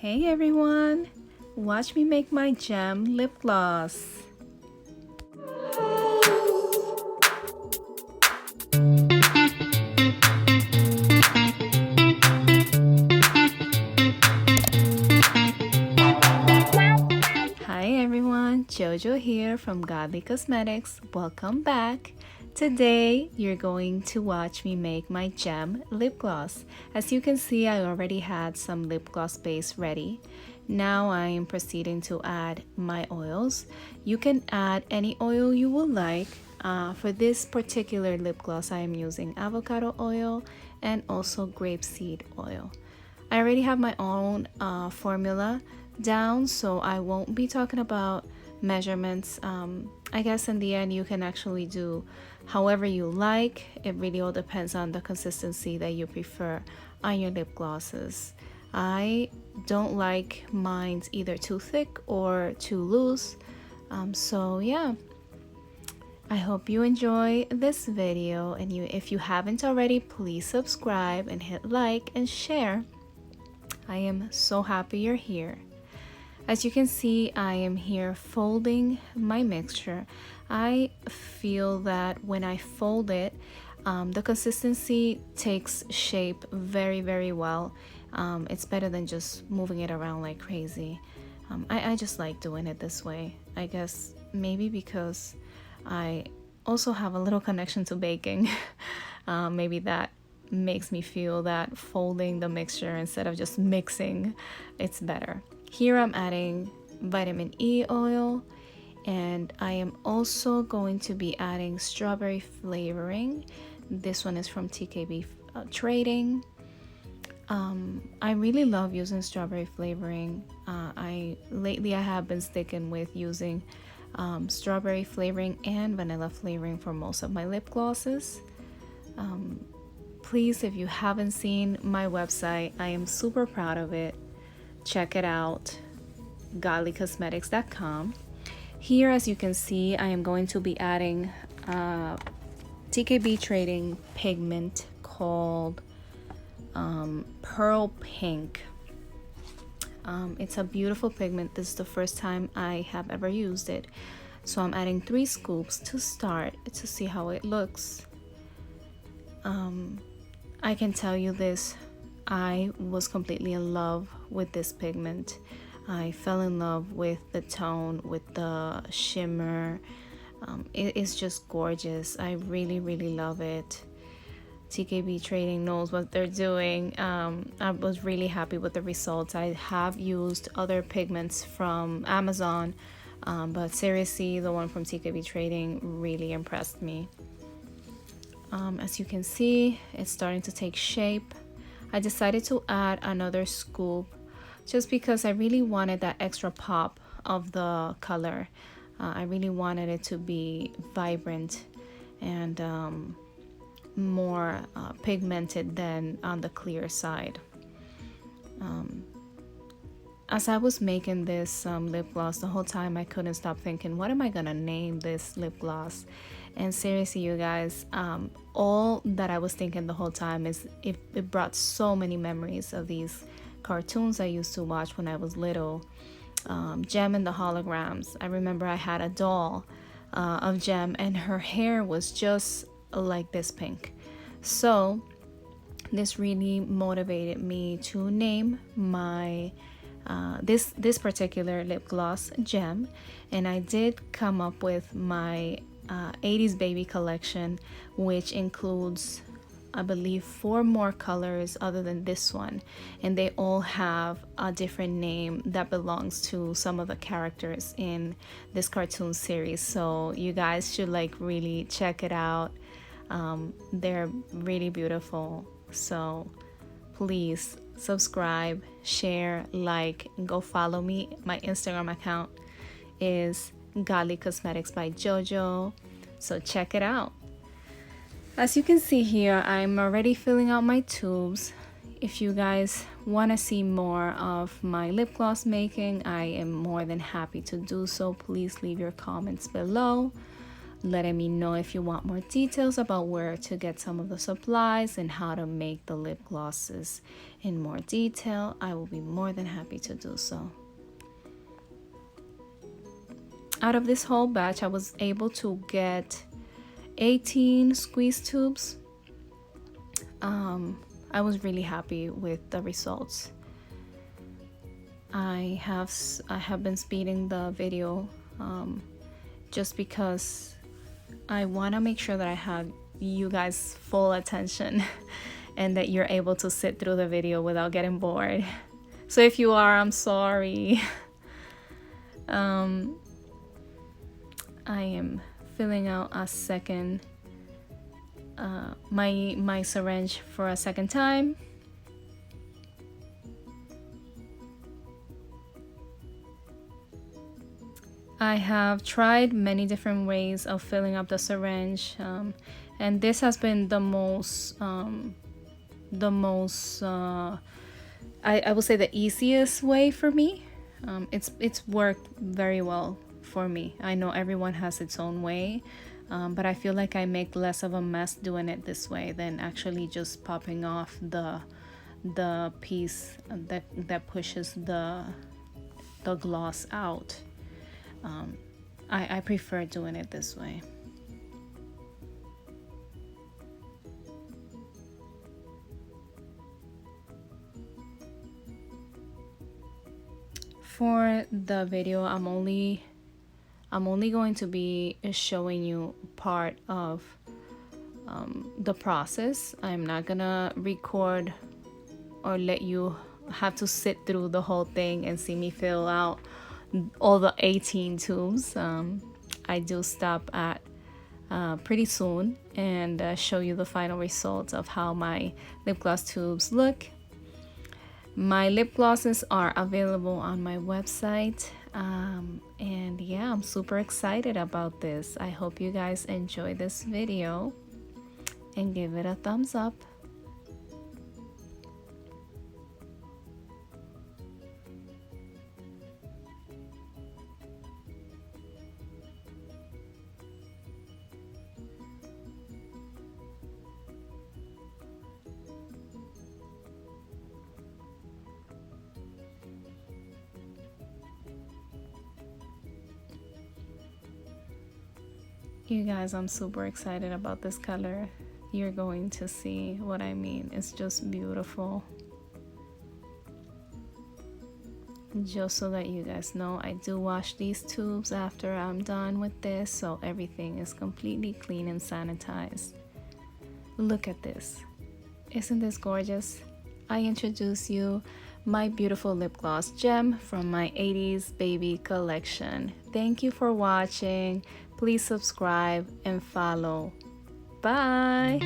Hey everyone! Watch me make my gem lip gloss. Hi everyone, Jojo here from Godly Cosmetics. Welcome back. Today you're going to watch me make my gem lip gloss. As you can see, I already had some lip gloss base ready. Now I am proceeding to add my oils. You can add any oil you would like. For this particular lip gloss, I am using avocado oil and also grapeseed oil. I already have my own formula down, so I won't be talking about measurements. I guess in the end you can actually do however you like. It really all depends on the consistency that you prefer on your lip glosses. I don't like mine either too thick or too loose. So yeah, I hope you enjoy this video, and if you haven't already, please subscribe and hit like and share. I am so happy you're here. As you can see, I am here folding my mixture. I feel that when I fold it, the consistency takes shape very well. It's better than just moving it around like crazy. I just like doing it this way. I guess maybe because I also have a little connection to baking. Maybe that makes me feel that folding the mixture instead of just mixing, it's better. Here I'm adding vitamin E oil, and I am also going to be adding strawberry flavoring. This one is from TKB Trading. I really love using strawberry flavoring. Lately I have been sticking with using strawberry flavoring and vanilla flavoring for most of my lip glosses. Please, if you haven't seen my website, I am super proud of it. Check it out, godlycosmetics.com. Here, as you can see, I am going to be adding TKB Trading pigment called Pearl Pink. It's a beautiful pigment. This is the first time I have ever used it. So I'm adding 3 scoops to start to see how it looks. I can tell you this, I was completely in love with this pigment. I fell in love with the tone, with the shimmer. It is just gorgeous. I really love it. TKB Trading knows what they're doing. I was really happy with the results. I have used other pigments from Amazon, but seriously, the one from TKB Trading really impressed me. As you can see, it's starting to take shape. I decided to add another scoop just because I really wanted that extra pop of the color. I really wanted it to be vibrant and more pigmented than on the clear side. As I was making this lip gloss, the whole time I couldn't stop thinking, what am I gonna name this lip gloss? And seriously, you guys, all that I was thinking the whole time is it brought so many memories of these cartoons I used to watch when I was little. Gem and the Holograms. I remember I had a doll of Gem, and her hair was just like this pink. So this really motivated me to name my this particular lip gloss Gem, and I did come up with my 80s baby collection, which includes, I believe, 4 more colors other than this one, and they all have a different name that belongs to some of the characters in this cartoon series. So you guys should really check it out. They're really beautiful. So please subscribe, share, like, and go follow me. My Instagram account is godlycosmeticsbyjojo, so check it out. As you can see here, I'm already filling out my tubes. If you guys want to see more of my lip gloss making, I am more than happy to do so. Please leave your comments below. letting me know if you want more details about where to get some of the supplies and how to make the lip glosses in more detail. I will be more than happy to do so. Out of this whole batch, I was able to get 18 squeeze tubes. I was really happy with the results. I have been speeding the video just because I want to make sure that I have you guys full attention and that you're able to sit through the video without getting bored. So if you are, I'm sorry. I am filling out a second my syringe for a second time. I have tried many different ways of filling up the syringe, and this has been the most I would say the easiest way for me. It's worked very well for me. I know everyone has its own way, but I feel like I make less of a mess doing it this way than actually just popping off the piece that pushes the gloss out. I prefer doing it this way. For the video, I'm only going to be showing you part of the process. I'm not gonna record or let you have to sit through the whole thing and see me fill out all the 18 tubes. I do stop at pretty soon and show you the final results of how my lip gloss tubes look. My lip glosses are available on my website, and yeah, I'm super excited about this. I hope you guys enjoy this video and give it a thumbs up. You guys, I'm super excited about this color. You're going to see what I mean. It's just beautiful. Just so that you guys know, I do wash these tubes after I'm done with this, so everything is completely clean and sanitized. Look at this. Isn't this gorgeous? I introduce you my beautiful lip gloss gem from my 80s baby collection. Thank you for watching. Please subscribe and follow. Bye.